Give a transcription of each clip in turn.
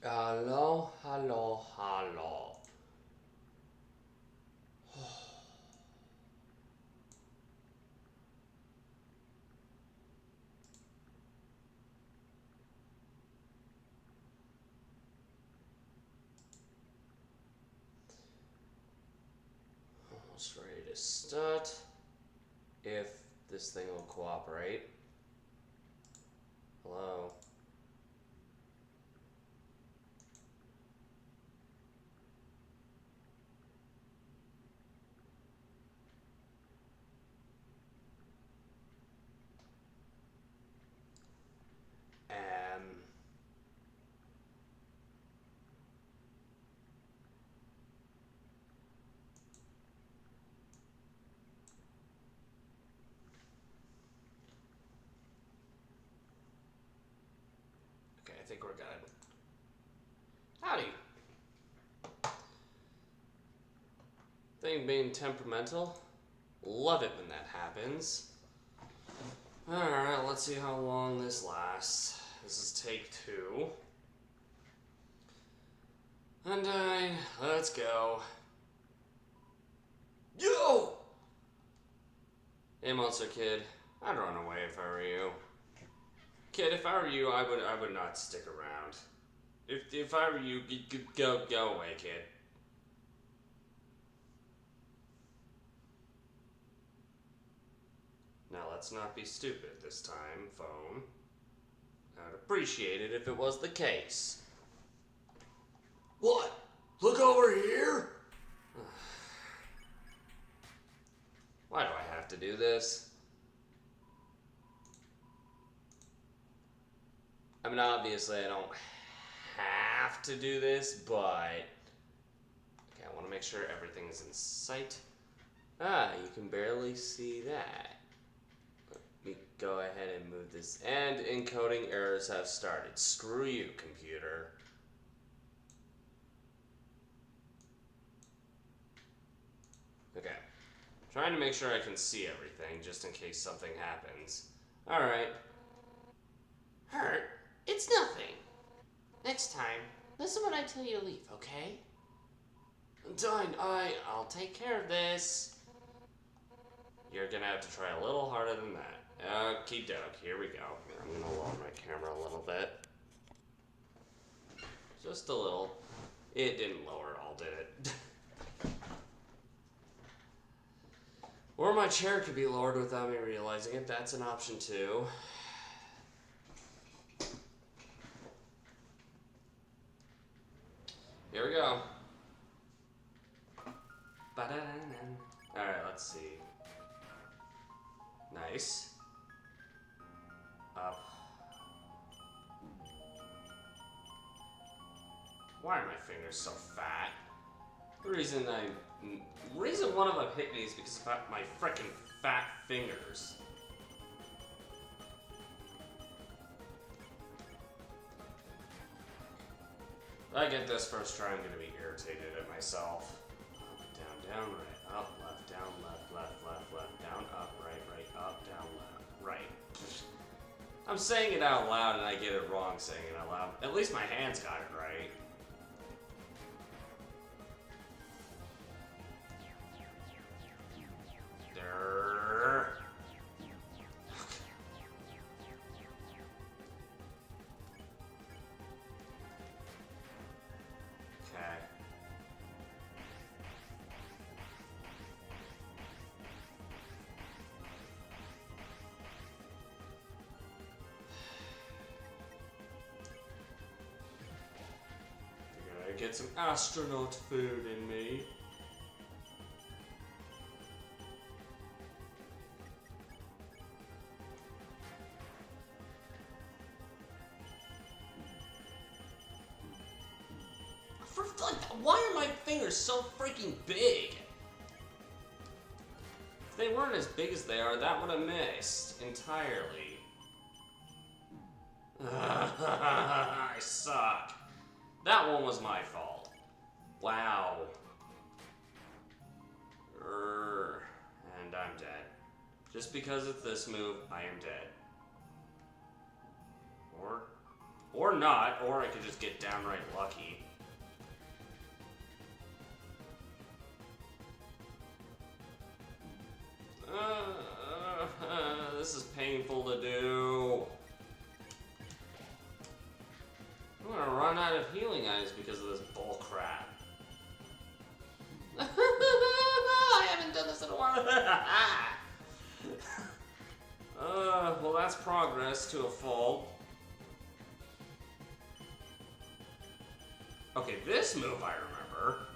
Hello, hello, hello. Almost ready to start. If this thing will cooperate. Hello. Um. Okay, I think we're good. Howdy. Thing being temperamental. Love it when that happens. Alright, let's see how long this lasts. This is take 2. Undyne, let's go. Yo! Hey, Monster Kid. I'd run away if I were you. Kid, if I were you, I would not stick around. If I were you, go away, kid. Now let's not be stupid this time, phone. I'd appreciate it if it was the case. What? Look over here? Why do I have to do this? I mean, obviously I don't have to do this, but... Okay, I want to make sure everything is in sight. Ah, you can barely see that. Let me go ahead and move this. And encoding errors have started. Screw you, computer. Okay. Trying to make sure I can see everything, just in case something happens. Alright. Hurt? It's nothing. Next time, listen when I tell you to leave, okay? Undyne, I'll take care of this. You're gonna have to try a little harder than that. Okie doke, here we go. I'm gonna lower my camera a little bit. Just a little. It didn't lower at all, did it? Or my chair could be lowered without me realizing it. That's an option too. Here we go. Alright, let's see. Nice. Up. Why are my fingers so fat? The reason one of them hit me is because of my frickin' fat fingers. If I get this first try, I'm gonna be irritated at myself. Up, down, right, up, left, down, left, down, up, right, up, down, left, right. I'm saying it out loud and I get it wrong saying it out loud. At least my hands got it right. There. Okay. Gotta get some astronaut food in me. Why are my fingers so freaking big? If they weren't as big as they are, that would have missed entirely. I suck. That one was my fault. Wow. And I'm dead. Just because of this move, I am dead. Or not, or I could just get downright lucky. This is painful to do. I'm gonna run out of healing items because of this bull crap. I haven't done this in a while. Well, that's progress to a fault. Okay, this move I remember.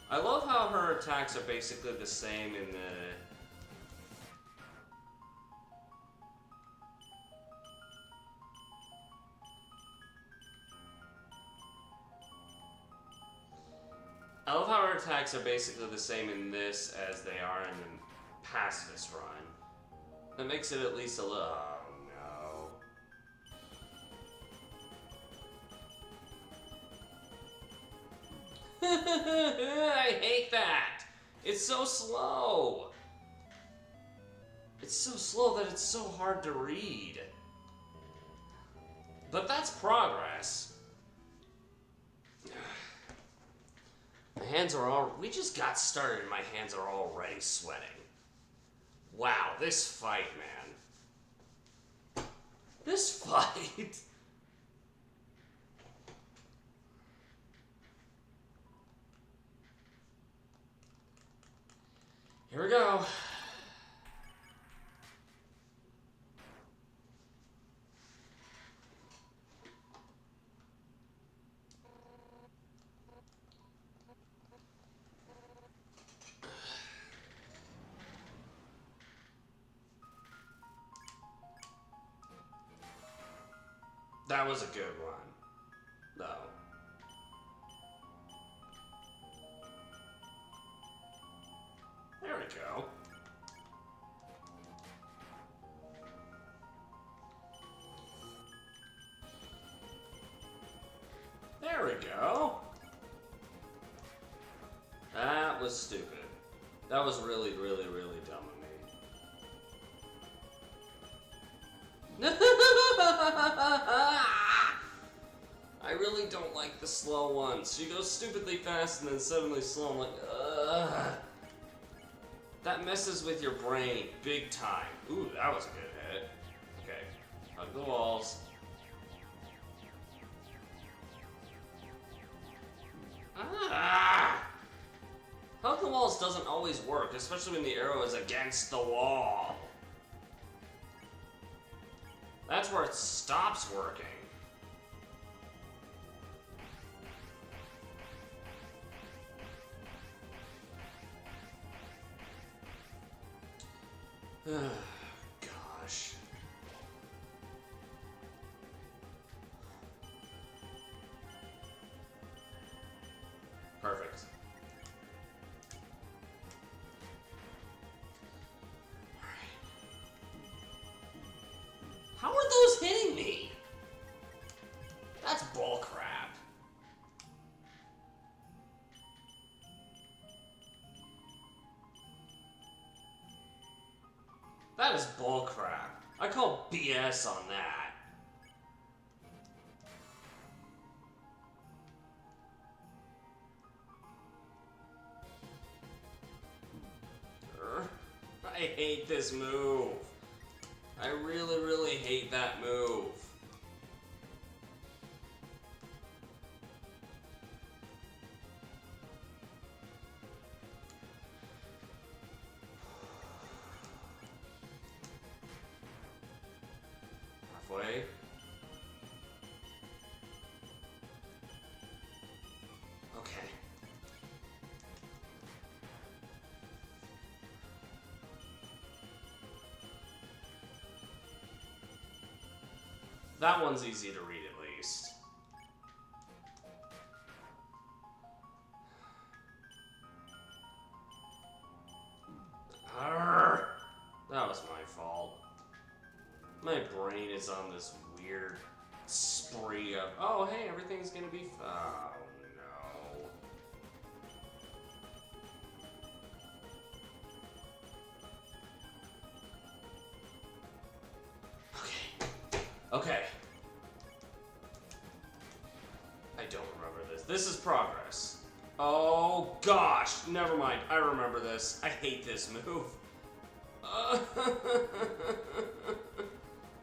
I love how her attacks are basically the same in the... I love how her attacks are basically the same in this as they are in the pacifist run. That makes it at least a little... Oh, no. I hate that! It's so slow! It's so slow that it's so hard to read. But that's progress. My hands are all... We just got started and my hands are already sweating. Wow, this fight, man. This fight... Here we go. That was a good run, though. There we go. There we go. That was stupid. That was really, really, really dumb of me. I really don't like the slow ones. She goes stupidly fast and then suddenly slow. I'm like, ugh. That messes with your brain big time. Ooh, that was a good hit. Okay, hug the walls. Ah! Hug the walls doesn't always work, especially when the arrow is against the wall. That's where it stops working. Gosh. Perfect. How are those hitting me? That's bullcrap. That is bullcrap. I call BS on that. I hate this move. I really, really hate that move. Halfway. Okay. That one's easy to read at least. Arrgh! That was my fault. My brain is on this weird spree of, oh hey, everything's gonna be oh no. Okay. Okay. This is progress. Oh gosh, never mind. I remember this. I hate this move.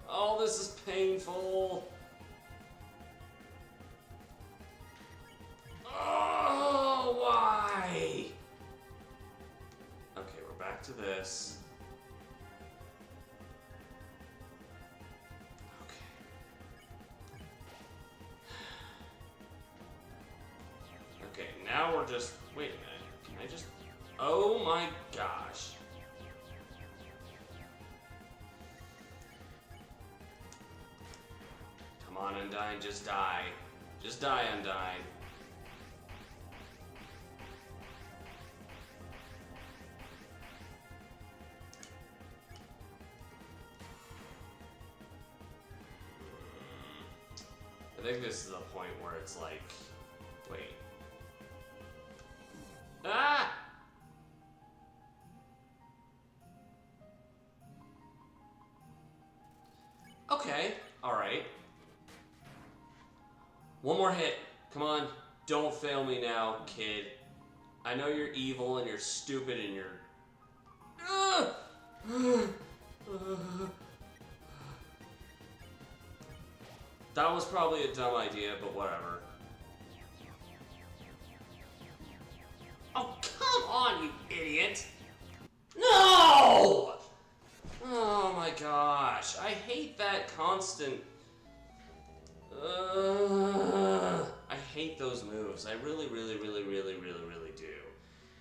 Oh, this is painful. Oh, why? Okay, we're back to this. Okay, now we're just... Wait a minute. Can I just... Oh my gosh. Come on, Undyne, just die. Just die, Undyne. I think this is the point where it's like... Wait. Ah! Okay, alright. One more hit. Come on. Don't fail me now, kid. I know you're evil and you're stupid and you're... That was probably a dumb idea, but whatever. Oh, come on, you idiot! No! Oh my gosh, I hate that constant... I hate those moves. I really do.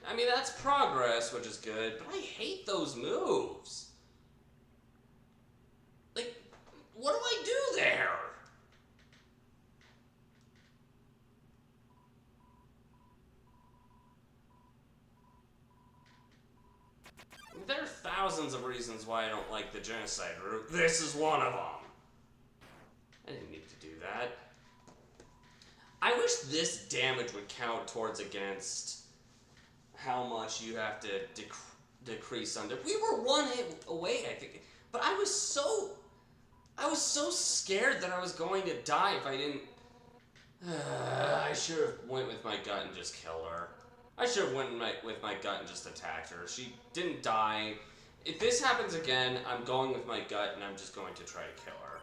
I mean, that's progress, which is good, but I hate those moves. Like, what do I do there? There are thousands of reasons why I don't like the Genocide route. This is one of them. I didn't need to do that. I wish this damage would count towards against how much you have to decrease under. We were one hit away, I think. But I was so scared that I was going to die if I didn't... I should have went with my gut and just killed her. I should have went with my gut and just attacked her. She didn't die. If this happens again, I'm going with my gut and I'm just going to try to kill her.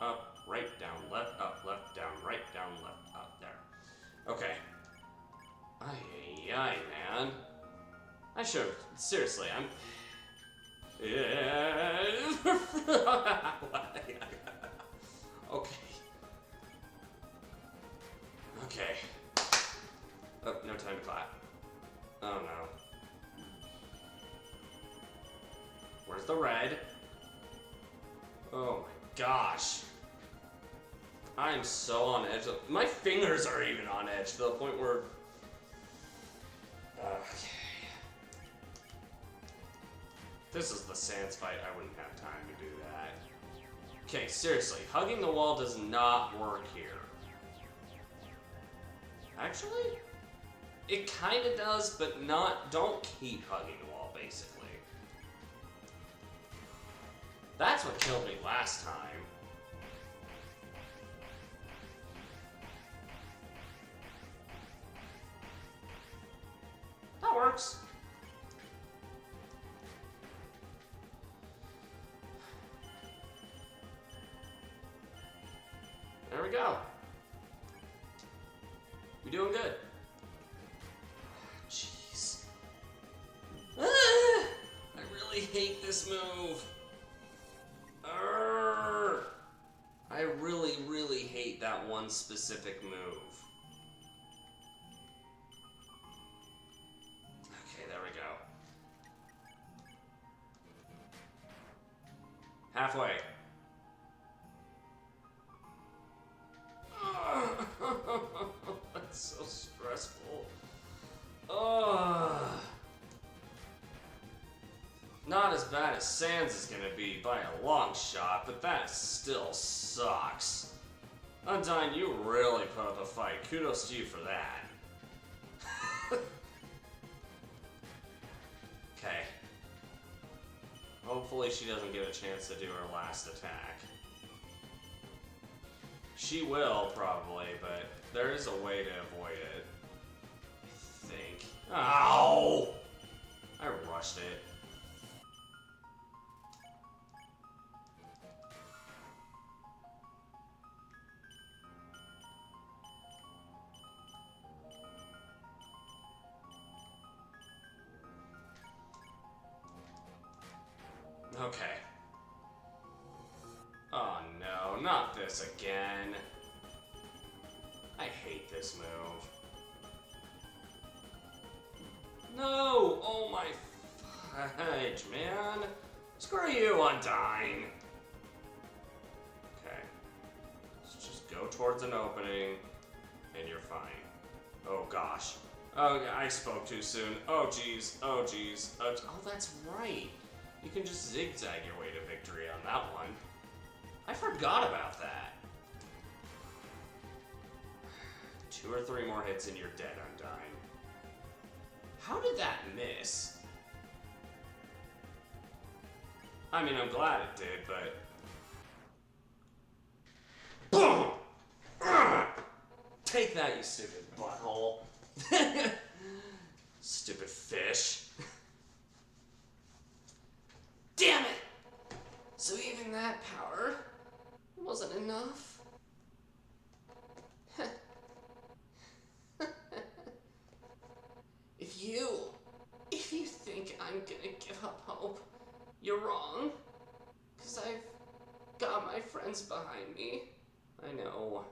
Up, right, down, left, down, right, down, left, up, there. Okay. Ay, man. I should have, seriously, I'm... Okay. Okay. Oh, no time to clap. Oh no. Where's the red? Oh my gosh. I'm so on edge. My fingers are even on edge to the point where... Okay. This is the Sans fight. I wouldn't have time to do that. Okay, seriously. Hugging the wall does not work here. Actually, it kind of does, but not... Don't keep hugging the wall, basically. That's what killed me last time. That works. There we go. We're doing good. Jeez. Ah, I really hate this move. I really hate that one specific move. Okay, there we go. Halfway. That's so stressful. Not as bad as Sans is gonna be by a long shot, but that still sucks. Undyne, you really put up a fight. Kudos to you for that. Okay. Hopefully she doesn't get a chance to do her last attack. She will, probably, but there is a way to avoid it. I think. Ow! I rushed it. Okay. Oh no, not this again. I hate this move. No! Oh my fudge, man. Screw you, Undyne. Okay. Let's just go towards an opening, and you're fine. Oh gosh. Oh, I spoke too soon. Oh jeez. Oh jeez. Oh, that's right. You can just zigzag your way to victory on that one. I forgot about that. 2 or 3 more hits and you're dead, Undyne. How did that miss? I mean, I'm glad it did, but... Boom! Take that, you stupid butthole. Stupid fish. Damn it! So even that power wasn't enough? If you think I'm gonna give up hope, you're wrong. 'Cause I've got my friends behind me. I know.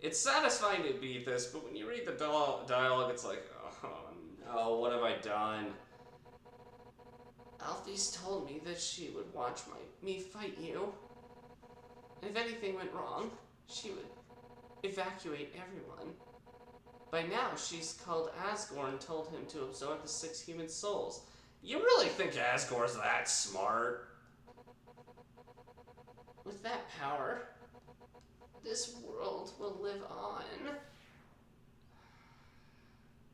It's satisfying to beat this, but when you read the dialogue, it's like, oh no, what have I done? Alphys told me that she would watch me fight you. And if anything went wrong, she would evacuate everyone. By now, she's called Asgore and told him to absorb the 6 human souls. You really think Asgore's that smart? With that power, this world will live on.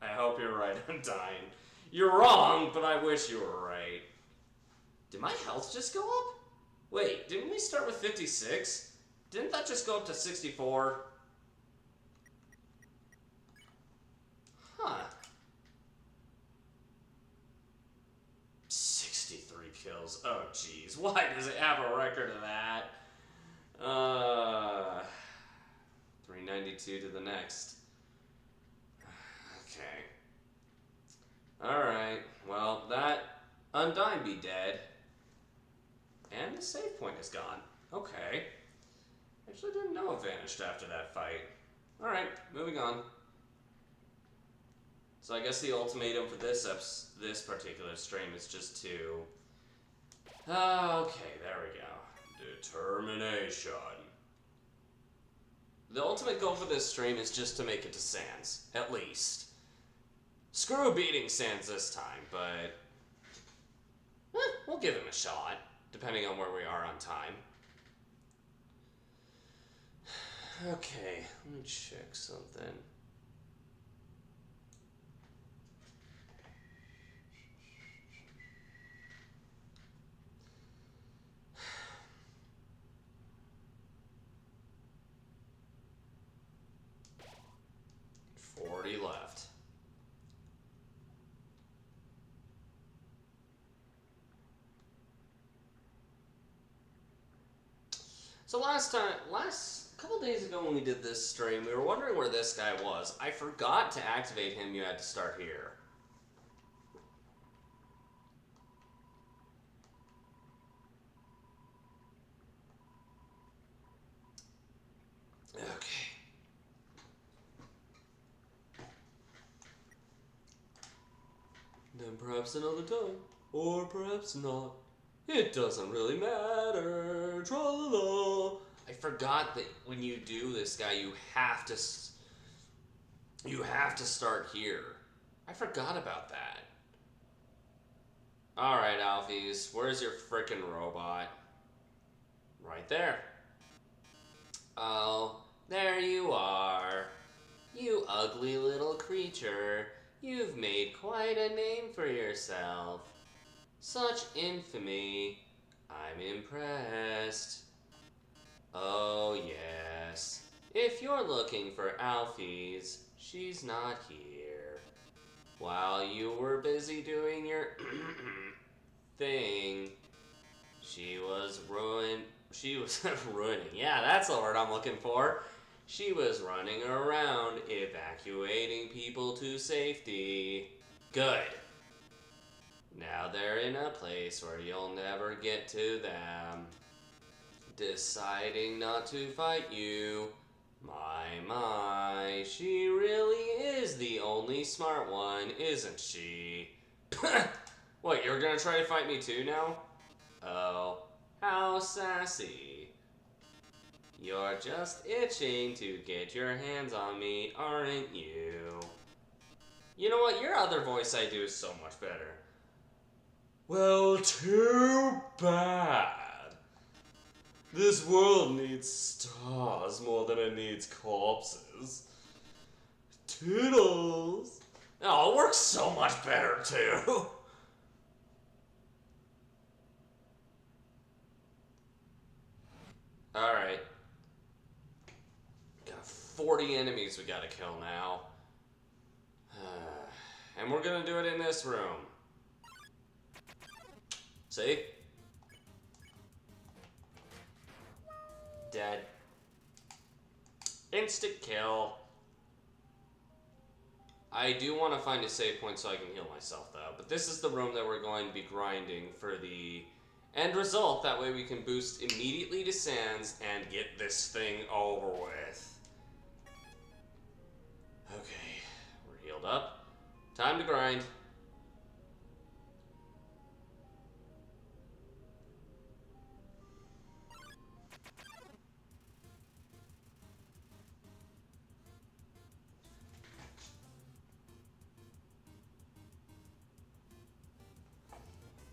I hope you're right, Undyne. You're wrong, but I wish you were right. Did my health just go up? Wait, didn't we start with 56? Didn't that just go up to 64? Huh. 63 kills. Oh, jeez. Why does it have a record of that? 392 to the next. Okay. Alright. Well, that Undyne be dead. And the save point is gone. Okay. Actually didn't know it vanished after that fight. Alright, moving on. So I guess the ultimatum for this particular stream is just to... Okay, there we go. Determination. The ultimate goal for this stream is just to make it to Sans, at least. Screw beating Sans this time, but... we'll give him a shot, depending on where we are on time. Okay, let me check something. Left. So last couple days ago when we did this stream, we were wondering where this guy was. I forgot to activate him. You had to start here. Okay. Then perhaps another time. Or perhaps not. It doesn't really matter. Tra-la-la. I forgot that when you do this guy, you have to start here. I forgot about that. Alright, Alphys. Where's your frickin' robot? Right there. Oh, there you are. You ugly little creature. You've made quite a name for yourself. Such infamy. I'm impressed. Oh, yes. If you're looking for Alfie's, she's not here. While you were busy doing your thing, she was ruining. Yeah, that's the word I'm looking for. She was running around, evacuating people to safety. Good. Now they're in a place where you'll never get to them. Deciding not to fight you. My, she really is the only smart one, isn't she? What, you're gonna try to fight me too now? Oh, how sassy. You're just itching to get your hands on me, aren't you? You know what, your other voice I do is so much better. Well, too bad. This world needs stars more than it needs corpses. Toodles! Oh, it works so much better, too. Alright. Got 40 enemies we gotta kill now. And we're gonna do it in this room. See? Dead. Instant kill. I do want to find a save point so I can heal myself, though. But this is the room that we're going to be grinding for the end result. That way we can boost immediately to Sans and get this thing over with. Okay, we're healed up. Time to grind.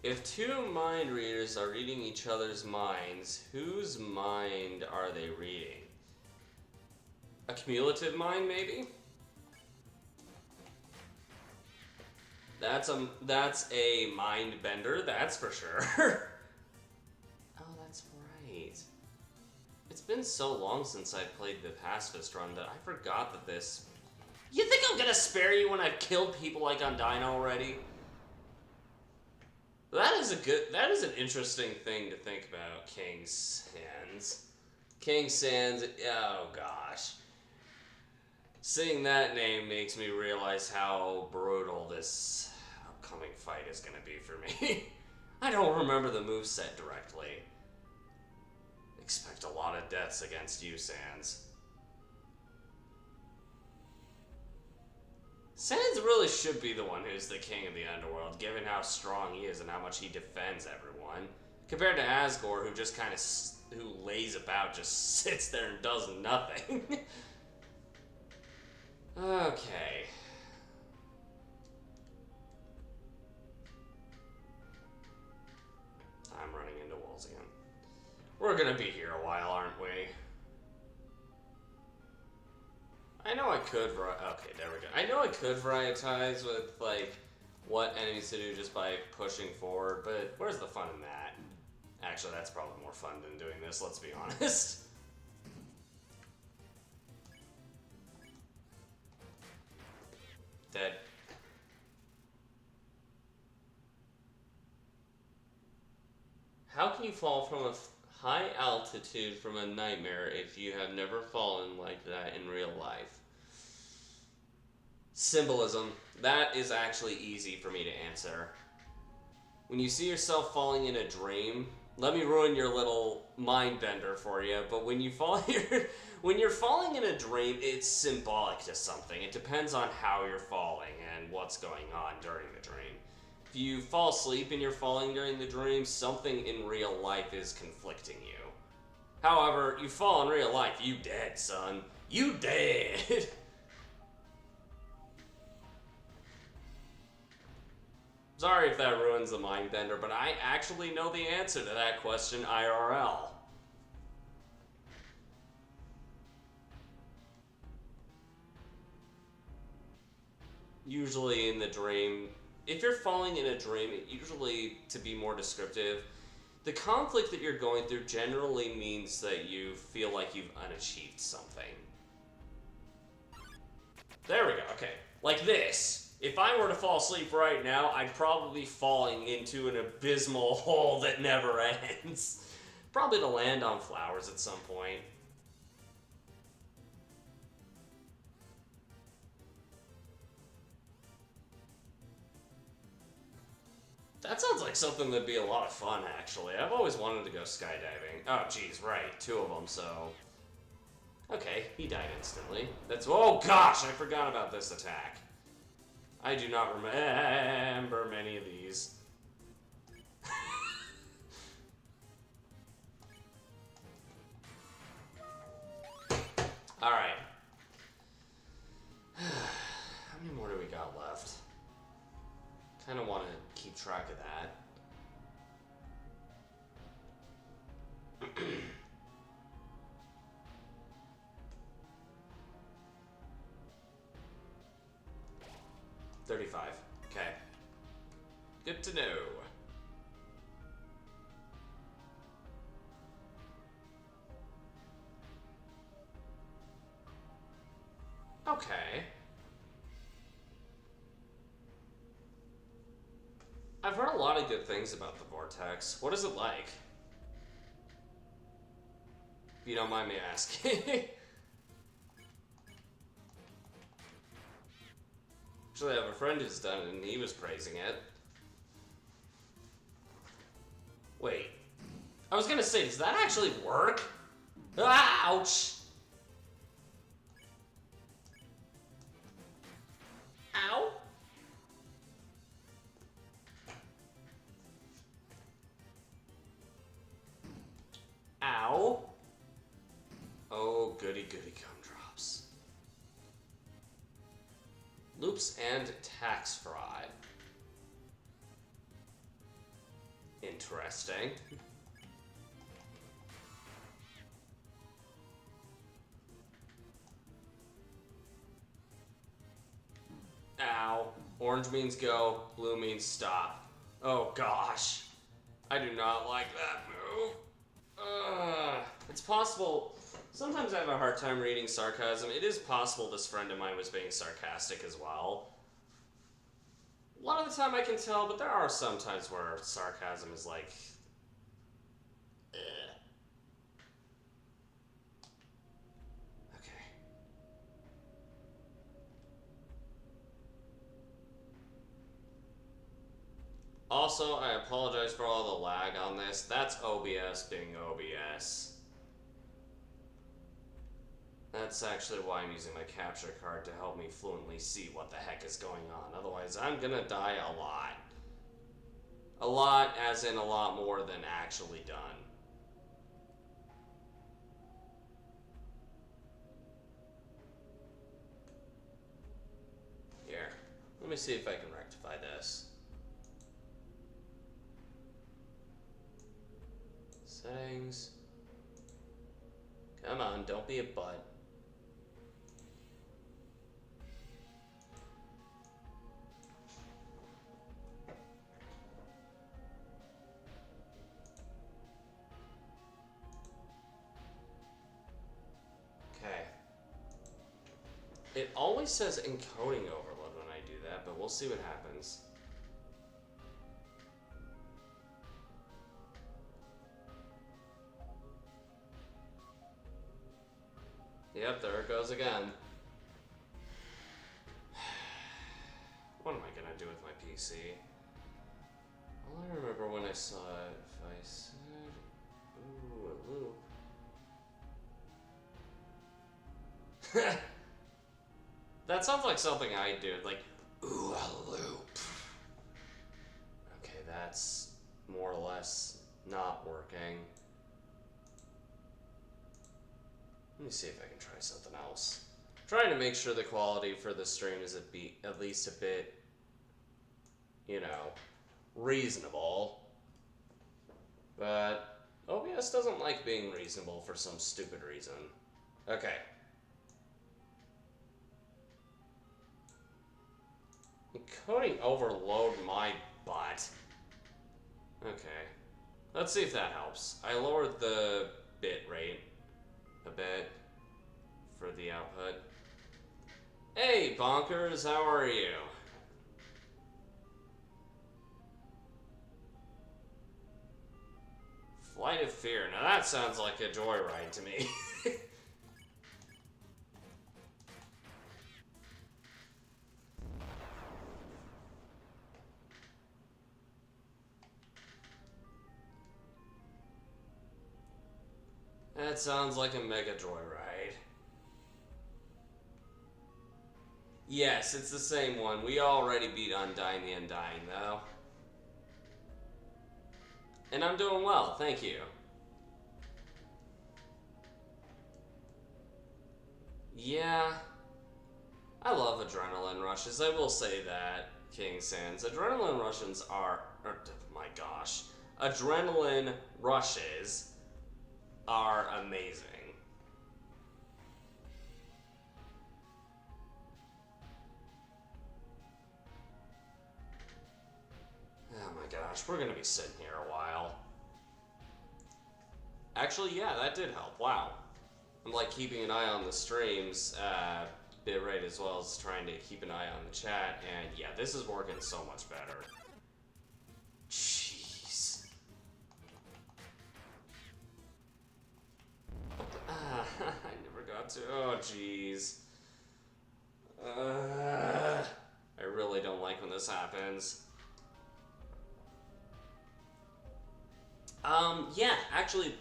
If two mind readers are reading each other's minds, whose mind are they reading? A cumulative mind, maybe? That's a mind bender, that's for sure. Oh, that's right. It's been so long since I played the pacifist run that I forgot that this... You think I'm gonna spare you when I've killed people like Undyne already? That is an interesting thing to think about, King Sans. King Sans, oh gosh. Seeing that name makes me realize how brutal this upcoming fight is gonna be for me. I don't remember the moveset directly. Expect a lot of deaths against you, Sans. Sans really should be the one who's the king of the underworld, given how strong he is and how much he defends everyone. Compared to Asgore, who just kind of who lays about, just sits there and does nothing. Okay. I'm running into walls again. We're gonna be here a while, aren't we? I know I could okay, there we go. I know I could varietize with, like, what enemies to do just by pushing forward, but where's the fun in that? Actually, that's probably more fun than doing this, let's be honest. Dead. How can you fall from a high altitude from a nightmare if you have never fallen like that in real life? Symbolism. That is actually easy for me to answer. When you see yourself falling in a dream, let me ruin your little mind bender for you, but when you fall here, when you're falling in a dream, it's symbolic to something. It depends on how you're falling and what's going on during the dream. If you fall asleep and you're falling during the dream, something in real life is conflicting you. However, you fall in real life, you dead, son. You dead. Sorry if that ruins the mind bender, but I actually know the answer to that question IRL. Usually in the dream, if you're falling in a dream, it usually, to be more descriptive, the conflict that you're going through generally means that you feel like you've unachieved something. There we go, okay. Like this. If I were to fall asleep right now, I'd probably be falling into an abysmal hole that never ends. Probably to land on flowers at some point. That sounds like something that'd be a lot of fun, actually. I've always wanted to go skydiving. Oh, geez, right. 2 of them, so... Okay, he died instantly. That's... Oh, gosh! I forgot about this attack. I do not remember many of these. Alright. How many more do we got left? Kind of want to keep track of that. $35. Okay. Good to know. Okay. I've heard a lot of good things about the Vortex. What is it like? If you don't mind me asking. Actually, I have a friend who's done it, and he was praising it. Wait. I was gonna say, does that actually work? Ouch! Ow! Ow! Oh, goody goody gumdrops. Loops and tax fraud. Interesting. Ow. Orange means go, blue means stop. Oh gosh. I do not like that move. It's possible. Sometimes I have a hard time reading sarcasm. It is possible this friend of mine was being sarcastic as well. A lot of the time I can tell, but there are some times where sarcasm is like... Okay. Also, I apologize for all the lag on this. That's OBS being OBS. That's actually why I'm using my capture card to help me fluently see what the heck is going on. Otherwise, I'm gonna die a lot. A lot, as in a lot more than actually done. Here, let me see if I can rectify this. Settings. Come on, don't be a butt. It always says encoding overload when I do that, but we'll see what happens. Yep, there it goes again. What am I gonna do with my PC? All I remember when I saw it, if I said, ooh, a loop. That sounds like something I do, like, ooh, a loop. Okay, that's more or less not working. Let me see if I can try something else. I'm trying to make sure the quality for the stream is at least a bit, you know, reasonable. But OBS doesn't like being reasonable for some stupid reason. Okay. Encoding overload my butt. Okay. Let's see if that helps. I lowered the bit rate a bit for the output. Hey, Bonkers, how are you? Flight of Fear. Now that sounds like a joyride to me. That sounds like a mega joyride. Yes, it's the same one. We already beat Undyne the Undying, though. And I'm doing well, thank you. Yeah, I love adrenaline rushes. I will say that, King Sans. Adrenaline rushes are, oh my gosh, adrenaline rushes are amazing. Oh my gosh, we're gonna be sitting here a while. Actually, yeah, that did help. Wow. I'm like keeping an eye on the streams, bitrate, as well as trying to keep an eye on the chat, and yeah, this is working so much better. Jeez. I never got to. Oh, jeez. I really don't like when this happens. Yeah, actually,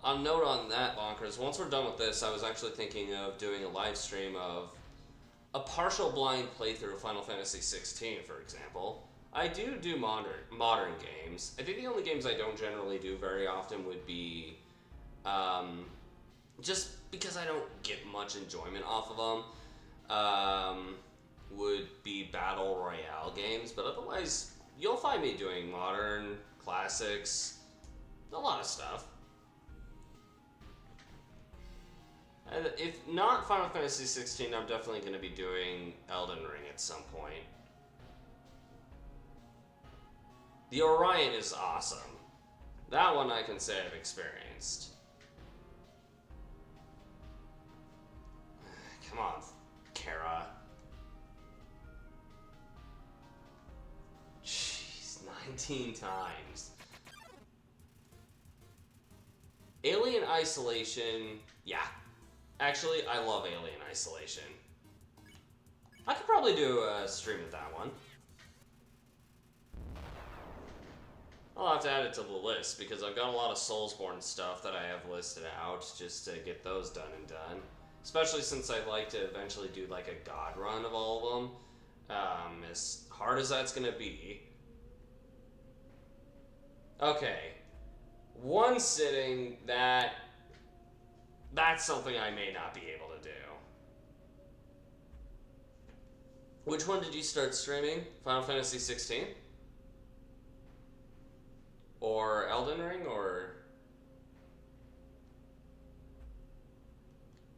a note on that, Bonkers, once we're done with this, I was actually thinking of doing a live stream of a partial blind playthrough of Final Fantasy 16, for example. I do modern games. I think the only games I don't generally do very often would be, just because I don't get much enjoyment off of them, would be Battle Royale games, but otherwise, you'll find me doing modern, classics, a lot of stuff. And if not Final Fantasy 16, I'm definitely going to be doing Elden Ring at some point. The Orion is awesome. That one I can say I've experienced. Come on, Kara. Jeez, 19 times. Alien Isolation, yeah. Actually, I love Alien Isolation. I could probably do a stream of that one. I'll have to add it to the list because I've got a lot of Soulsborne stuff that I have listed out just to get those done and done. Especially since I'd like to eventually do like a god run of all of them. As hard as that's gonna be. Okay. One sitting, that's something I may not be able to do. Which one did you start streaming? Final Fantasy 16? Or Elden Ring, or...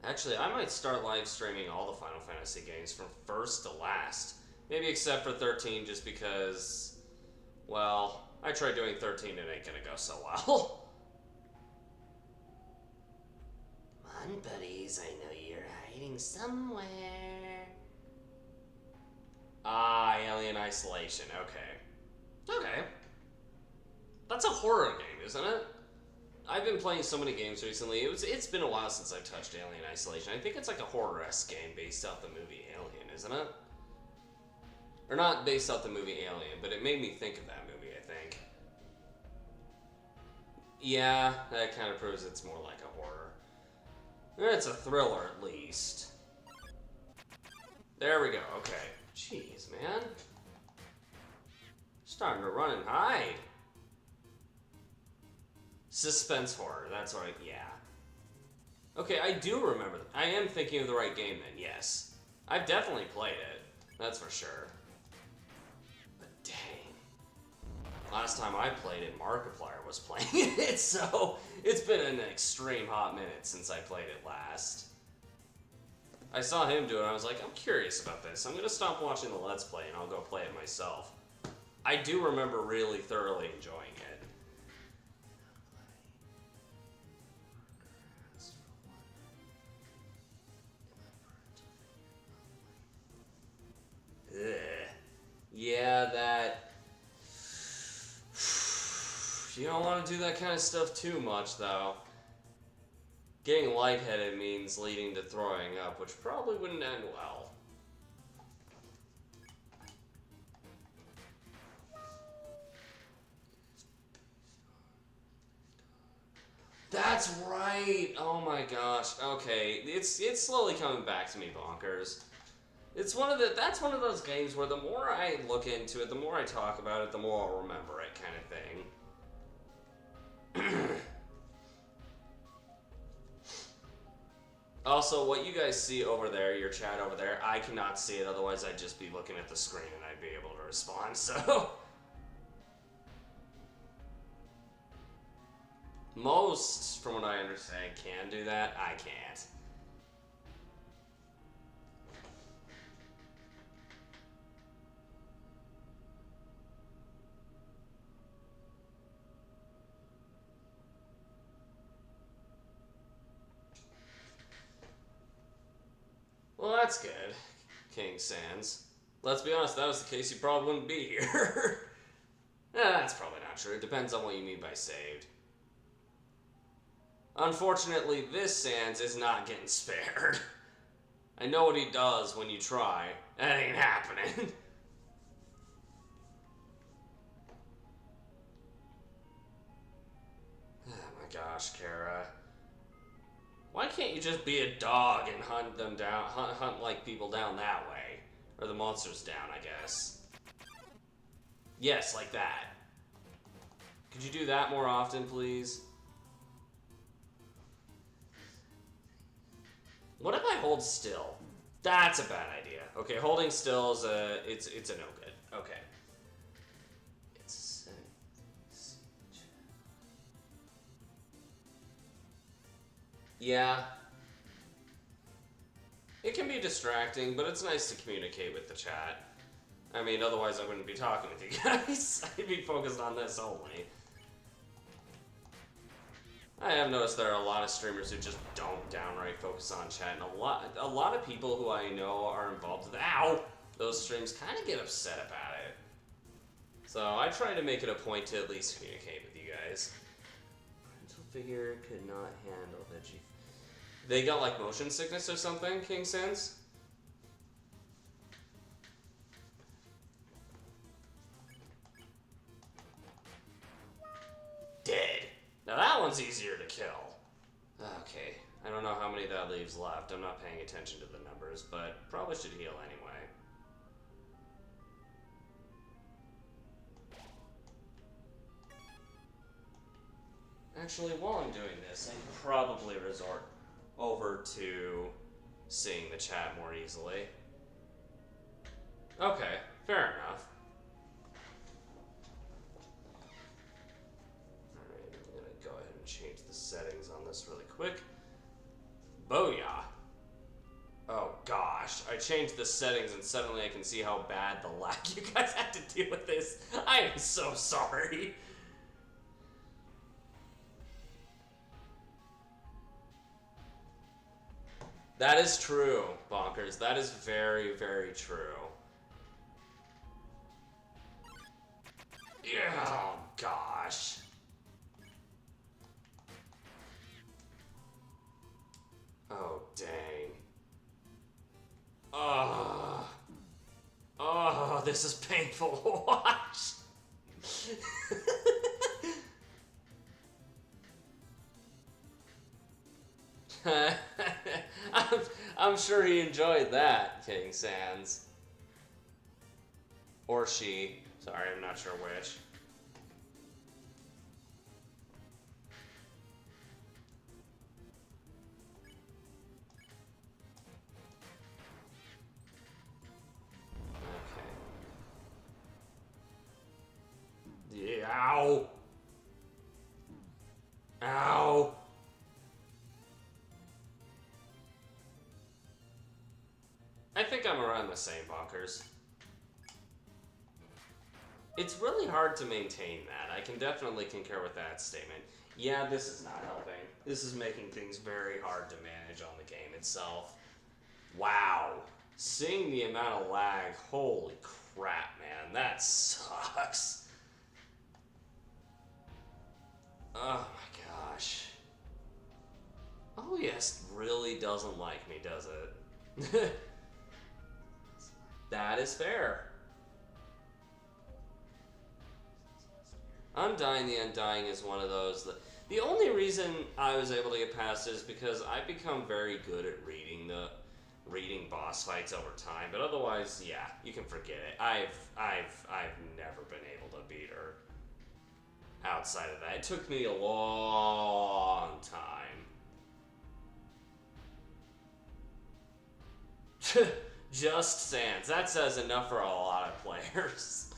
Actually, I might start live streaming all the Final Fantasy games from first to last. Maybe except for 13, just because... Well, I tried doing 13 and it ain't gonna go so well. Come on, buddies, I know you're hiding somewhere. Ah, Alien Isolation, okay. Okay. That's a horror game, isn't it? I've been playing so many games recently. It's been a while since I've touched Alien Isolation. I think it's like a horror-esque game based off the movie Alien, isn't it? Or not based off the movie Alien, but it made me think of that movie, I think. Yeah, that kind of proves it's more like a horror. It's a thriller, at least. There we go, okay. Jeez, man. Starting to run and hide. Suspense horror, that's right, yeah. Okay, I do remember. I am thinking of the right game then, yes. I've definitely played it, that's for sure. But dang. Last time I played it, Markiplier was playing it, so it's been an extreme hot minute since I played it last. I saw him do it, and I was like, I'm curious about this. I'm gonna stop watching the Let's Play, and I'll go play it myself. I do remember really thoroughly enjoying it. Ugh. Yeah, that... You don't want to do that kind of stuff too much, though. Getting lightheaded means leading to throwing up, which probably wouldn't end well. That's right! Oh my gosh. Okay, it's slowly coming back to me, Bonkers. That's one of those games where the more I look into it, the more I talk about it, the more I'll remember it, kind of thing. Also, what you guys see over there, your chat over there, I cannot see it, otherwise I'd just be looking at the screen and I'd be able to respond, so... Most, from what I understand, can do that. I can't. Well, that's good, King Sans. Let's be honest, if that was the case, you probably wouldn't be here. That's probably not true. It depends on what you mean by saved. Unfortunately, this Sans is not getting spared. I know what he does when you try. That ain't happening. Oh my gosh, Kara. Why can't you just be a dog and hunt them down, hunt like people down that way? Or the monsters down, I guess. Yes, like that. Could you do that more often, please? What if I hold still? That's a bad idea. Okay, holding still is it's a no good. Okay. Yeah. It can be distracting, but it's nice to communicate with the chat. I mean, otherwise I wouldn't be talking with you guys. I'd be focused on this only. I have noticed there are a lot of streamers who just don't downright focus on chat, and a lot of people who I know are involved with those streams kind of get upset about it. So I try to make it a point to at least communicate with you guys. Parental figure could not handle veggie. They got like motion sickness or something, King Sans? Dead. Now that one's easier to kill. Okay, I don't know how many that leaves left. I'm not paying attention to the numbers, but probably should heal anyway. Actually, while I'm doing this, I can probably resort over to seeing the chat more easily. Okay, fair enough. Alright, I'm gonna go ahead and change the settings on this really quick. Booyah! Oh gosh, I changed the settings and suddenly I can see how bad the lag you guys had to deal with this. I am so sorry. That is true, Bonkers. That is very, very true. Oh, gosh. Oh, dang. Oh. Oh, this is painful to watch. I'm sure he enjoyed that, King Sans. Or she. Sorry, I'm not sure which. Okay. Yeah, ow! Ow! around the same, Bonkers. It's really hard to maintain that. I can definitely concur with that statement. Yeah, this is not helping. This is making things very hard to manage on the game itself. Wow. Seeing the amount of lag, holy crap, man. That sucks. Oh my gosh. Oh yes, really doesn't like me, does it? That is fair. Undyne the Undying is one of those that... The only reason I was able to get past it is because I've become very good at reading boss fights over time, but otherwise, yeah, you can forget it. I've never been able to beat her outside of that. It took me a long time. Just Sans. That says enough for a lot of players.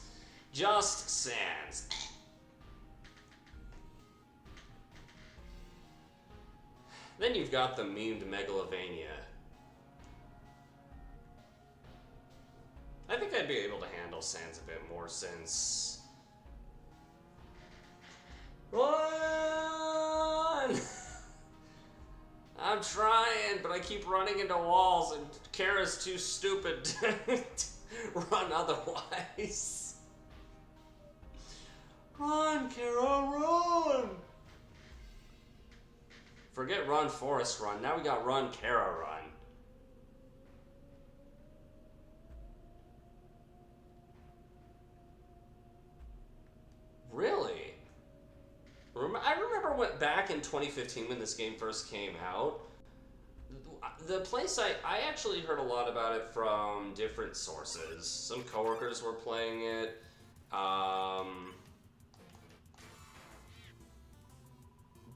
Just Sans. Then you've got the memed Megalovania. I think I'd be able to handle Sans a bit more since... Run! I'm trying, but I keep running into walls and Kara's too stupid to run otherwise. Run, Kara, run! Forget run, Forest, run. Now we got run, Kara, run. Really? I remember back in 2015 when this game first came out. The place I actually heard a lot about it from different sources. Some coworkers were playing it.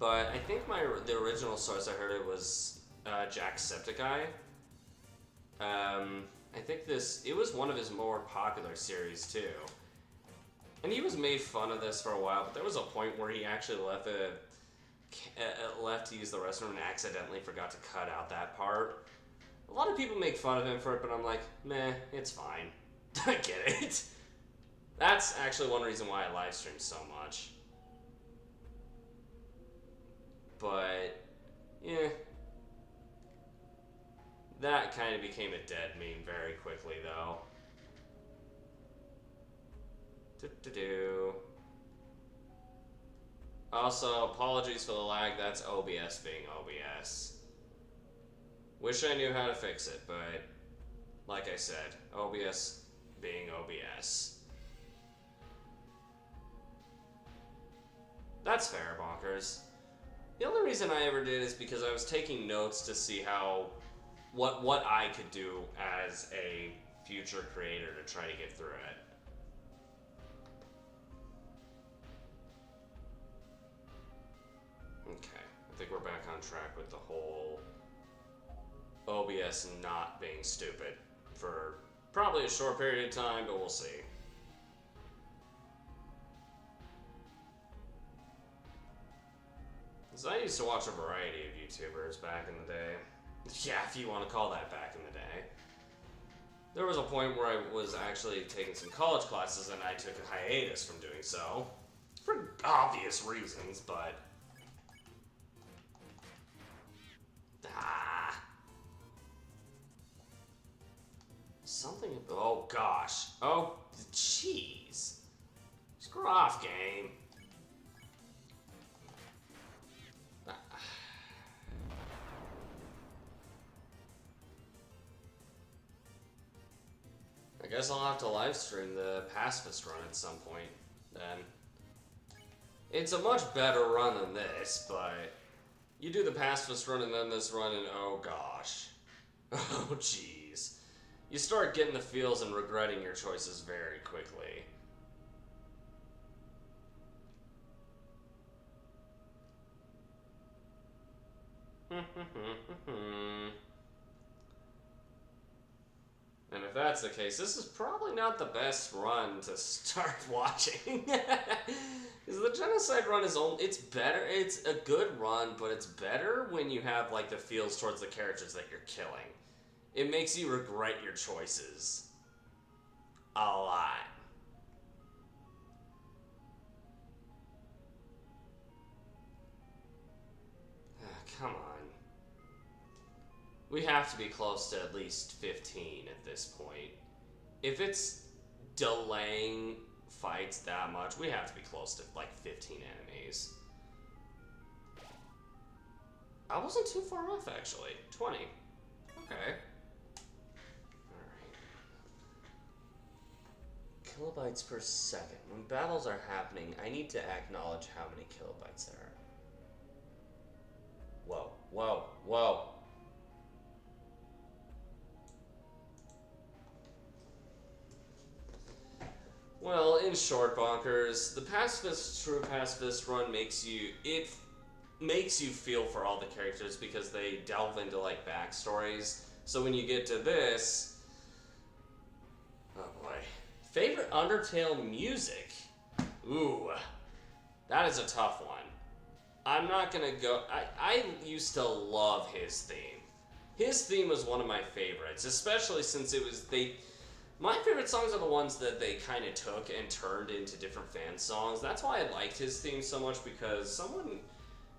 But I think the original source I heard it was Jacksepticeye. I think it was one of his more popular series too. And he was made fun of this for a while, but there was a point where he actually left to use the restroom and accidentally forgot to cut out that part. A lot of people make fun of him for it, but I'm like, meh, it's fine. I get it. That's actually one reason why I live stream so much. But, yeah. That kind of became a dead meme very quickly, though. Also, apologies for the lag. That's OBS being OBS. Wish I knew how to fix it, but like I said, OBS being OBS. That's fair, Bonkers. The only reason I ever did is because I was taking notes to see what I could do as a future creator to try to get through it. Okay, I think we're back on track with the whole OBS not being stupid for probably a short period of time, but we'll see. Because I used to watch a variety of YouTubers back in the day. Yeah, if you want to call that back in the day. There was a point where I was actually taking some college classes and I took a hiatus from doing so. For obvious reasons, but... Something... Oh, gosh. Oh, jeez. Screw off, game. I guess I'll have to live stream the pacifist run at some point, then. It's a much better run than this, but you do the pacifist run and then this run and oh gosh. Oh jeez. You start getting the feels and regretting your choices very quickly. And if that's the case, this is probably not the best run to start watching. Because the Genocide run is it's better, it's a good run, but it's better when you have like the feels towards the characters that you're killing. It makes you regret your choices. A lot. Come on. We have to be close to at least 15 at this point. If it's delaying fights that much, we have to be close to like 15 enemies. I wasn't too far off actually. 20. Okay. Alright. Kilobytes per second. When battles are happening, I need to acknowledge how many kilobytes there are. Whoa, whoa, whoa. Well, in short, Bonkers, the pacifist, true pacifist run makes you feel for all the characters because they delve into like backstories. So when you get to this, oh boy, favorite Undertale music. Ooh, that is a tough one. I'm not gonna go. I used to love his theme. His theme was one of my favorites, especially since it was my favorite songs are the ones that they kind of took and turned into different fan songs. That's why I liked his theme so much, because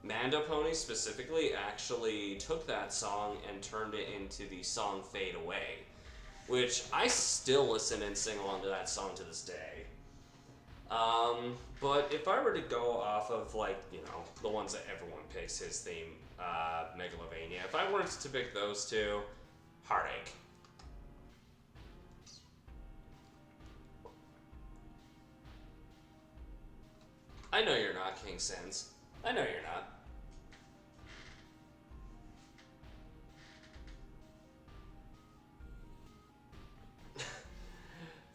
Mando Pony specifically, actually took that song and turned it into the song Fade Away, which I still listen and sing along to that song to this day. But if I were to go off of, like, you know, the ones that everyone picks, his theme, Megalovania, if I weren't to pick those two, Heartache. I know you're not, King Sans. I know you're not.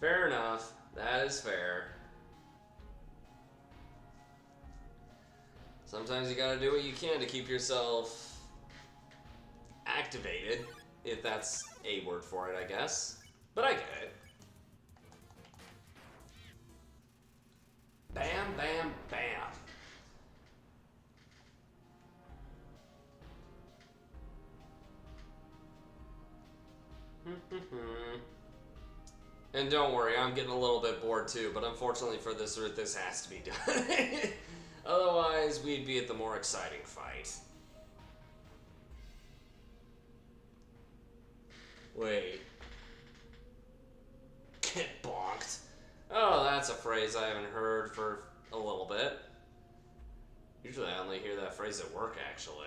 Fair enough. That is fair. Sometimes you gotta do what you can to keep yourself activated, if that's a word for it, I guess. But I get it. Bam, bam, bam. And don't worry, I'm getting a little bit bored too, but unfortunately for this route, this has to be done. Otherwise, we'd be at the more exciting fight. Wait. Get bonked. Oh, that's a phrase I haven't heard for a little bit. Usually I only hear that phrase at work, actually.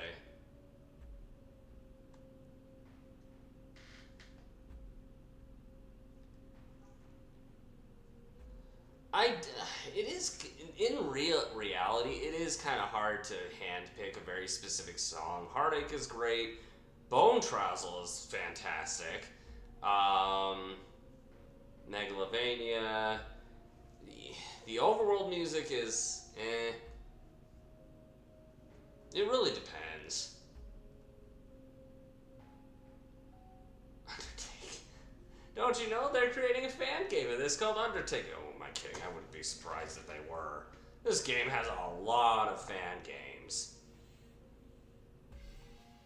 It is, in reality, it is kind of hard to handpick a very specific song. Heartache is great. Bone Trouser is fantastic. Megalovania. The overworld music is, eh. It really depends. Undertake. Don't you know they're creating a fan game of this called Undertale? Oh, am I kidding? I wouldn't be surprised if they were. This game has a lot of fan games.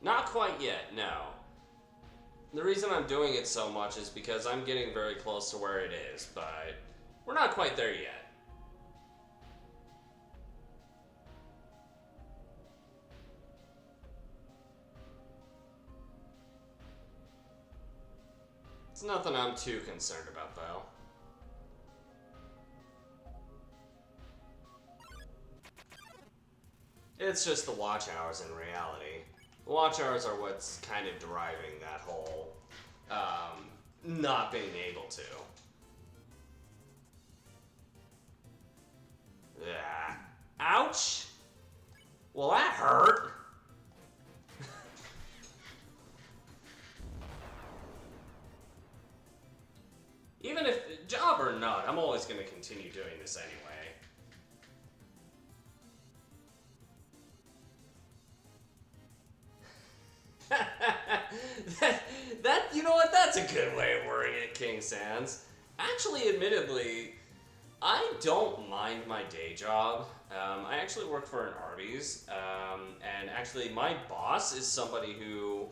Not quite yet, no. The reason I'm doing it so much is because I'm getting very close to where it is, but we're not quite there yet. It's nothing I'm too concerned about, though. It's just the watch hours in reality. The watch hours are what's kind of driving that whole, not being able to. Yeah. Ouch! Well, that hurt! Even if, job or not, I'm always going to continue doing this anyway. You know what, that's a good way of wording it, King Sans. Actually, admittedly, I don't mind my day job. I actually work for an Arby's, and actually my boss is somebody who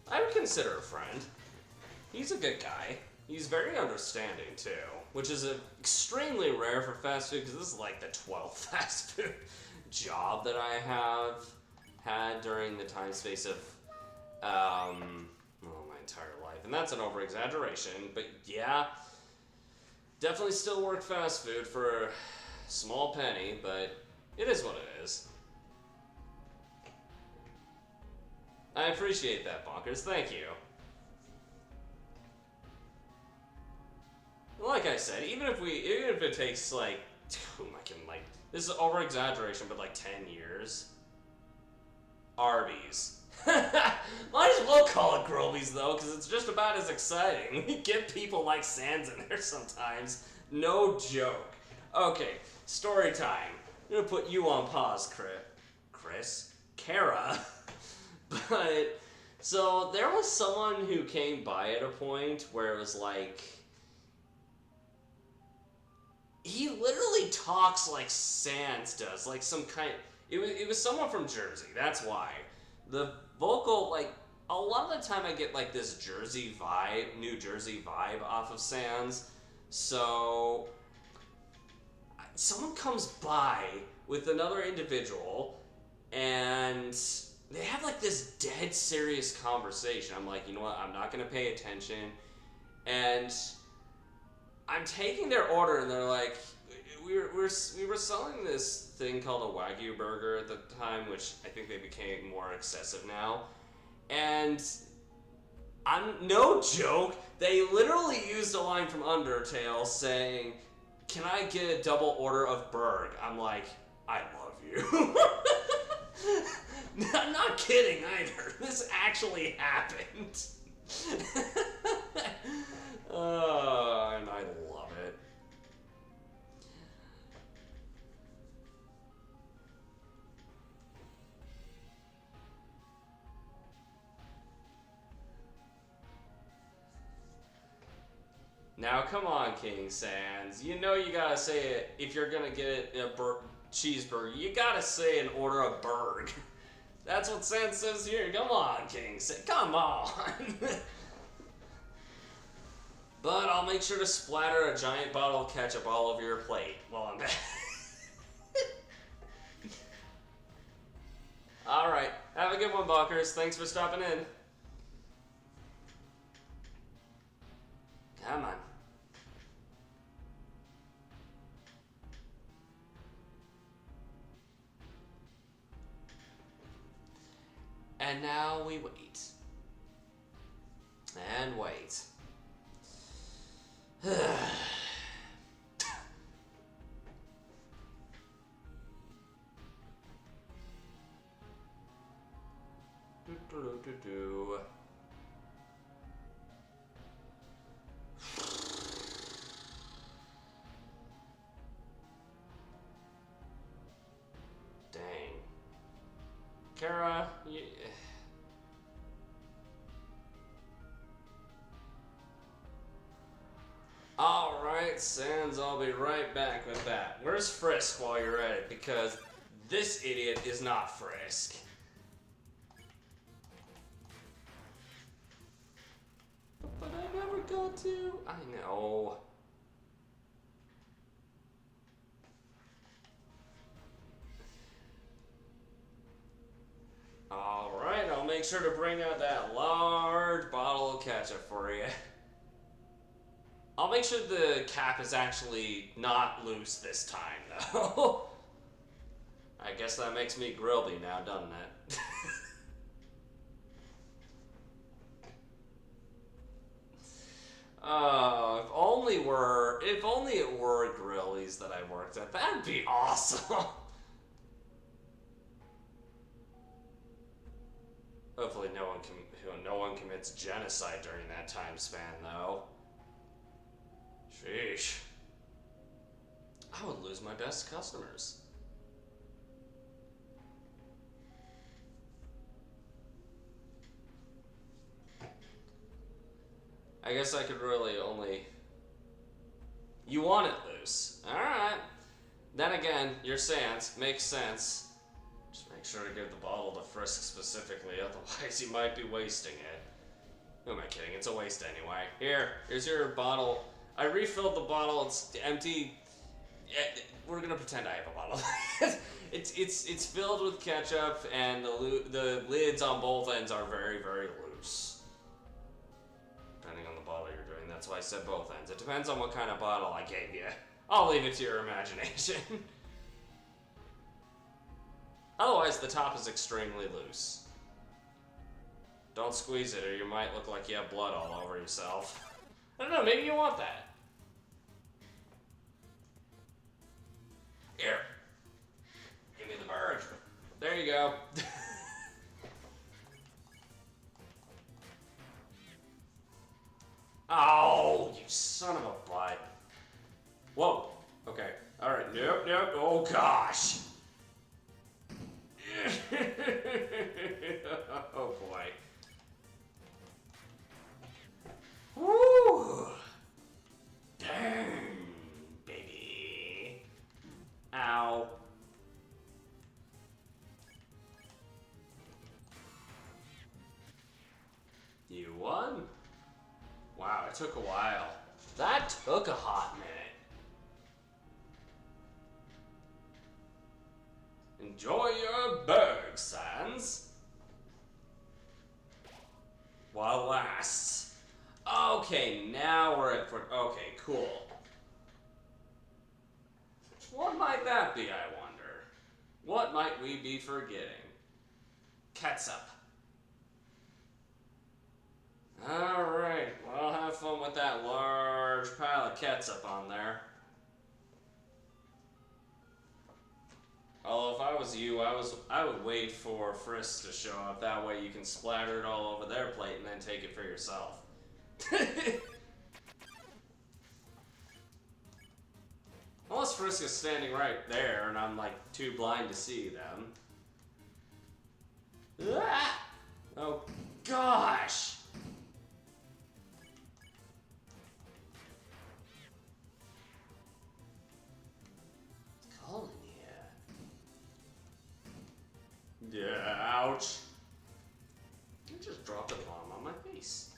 I would consider a friend. He's a good guy. He's very understanding too, which is extremely rare for fast food because this is like the 12th fast food job that I have had during the time space of my entire life, and that's an over exaggeration. But yeah, definitely still work fast food for a small penny, but it is what it is. I appreciate that, Bonkers. Thank you. Like I said, even if it takes like, this is over exaggeration, but like 10 years. Arby's. Might as well call it Grobies though, because it's just about as exciting. We get people like Sans in there sometimes. No joke. Okay, story time. I'm gonna put you on pause, Kara. But, so there was someone who came by at a point where it was like, he literally talks like Sans does, like some kind. It was someone from Jersey. That's why the vocal, like, a lot of the time I get like this Jersey vibe, New Jersey vibe off of Sans. So someone comes by with another individual, and they have like this dead serious conversation. I'm like, you know what? I'm not gonna pay attention, and I'm taking their order, and they're like, we were selling this thing called a Wagyu burger at the time, which I think they became more excessive now. And I'm no joke, they literally used a line from Undertale saying, "Can I get a double order of burg?" I'm like, I love you. I'm not kidding either. This actually happened. And I love it. Now come on, King Sans. You know you gotta say it if you're gonna get a cheeseburger. You gotta say an order of burg. That's what Sans says here. Come on, King Sans. Come on. But I'll make sure to splatter a giant bottle of ketchup all over your plate while I'm back. Alright, have a good one, Balkers. Thanks for stopping in. Come on. And now we wait. And wait. Dang. Kara, you... Alright, Sans, I'll be right back with that. Where's Frisk while you're at it? Because this idiot is not Frisk. But I never got to. I know. Alright, I'll make sure to bring out that large bottle of ketchup for you. I'll make sure the cap is actually not loose this time, though. I guess that makes me Grilby now, doesn't it? If only it were Grillies that I worked at, that'd be awesome. Hopefully no one commits genocide during that time span, though. Sheesh. I would lose my best customers. I guess I could really only... You want it loose. Alright. Then again, your Sans makes sense. Just make sure to give the bottle to Frisk specifically, otherwise you might be wasting it. Who am I kidding? It's a waste anyway. Here's your bottle. I refilled the bottle. It's empty. We're gonna pretend I have a bottle. it's filled with ketchup, and the lids on both ends are very, very loose. Depending on the bottle you're doing. That's why I said both ends. It depends on what kind of bottle I gave you. I'll leave it to your imagination. Otherwise, the top is extremely loose. Don't squeeze it, or you might look like you have blood all over yourself. I don't know, maybe you want that. Here. Give me the bird. There you go. Oh, you son of a butt. Whoa. Okay. Alright. Nope. Oh, gosh. Oh, boy. Woo! Dang, baby. Ow. You won? Wow, it took a while. That took a hot minute. Enjoy your berg, Sans. While it lasts. Okay, now we're at... Okay, cool. What might that be, I wonder? What might we be forgetting? Ketchup. Alright, well, have fun with that large pile of ketchup on there. Although if I was you, I would wait for Frisk to show up. That way you can splatter it all over their plate and then take it for yourself. Unless Frisk is standing right there and I'm like too blind to see them. Ah! Oh gosh! It's cold in here. Yeah, ouch. I just dropped a bomb on my face.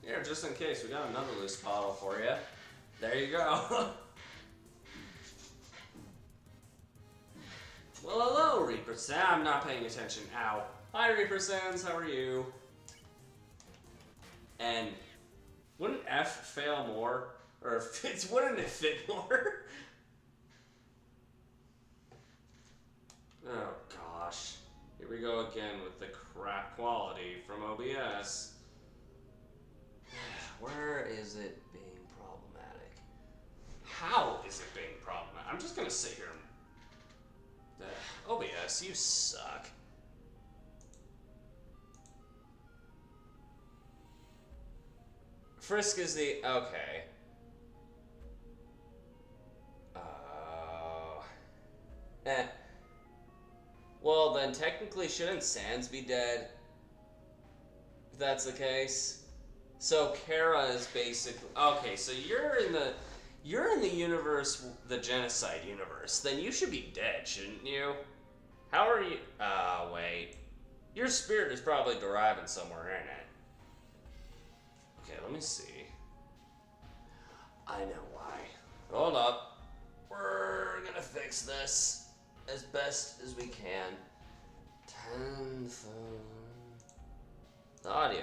Here, just in case, we got another loose bottle for you. There you go. Well, hello, Reaper Sans. I'm not paying attention. Ow. Hi, Reaper Sans. How are you? And wouldn't F fail more? Or wouldn't it fit more? Oh, gosh. Here we go again with the crap quality from OBS. Where is it being problematic? How is it being problematic? I'm just gonna sit here and... OBS, you suck. Frisk is the... Okay. Well, then technically shouldn't Sans be dead? If that's the case. So Kara is basically... Okay, so you're in the universe, the Genocide universe. Then you should be dead, shouldn't you? How are you... wait. Your spirit is probably deriving somewhere in it. Okay, let me see. I know why. Hold up. We're gonna fix this as best as we can. 10 phone... The audio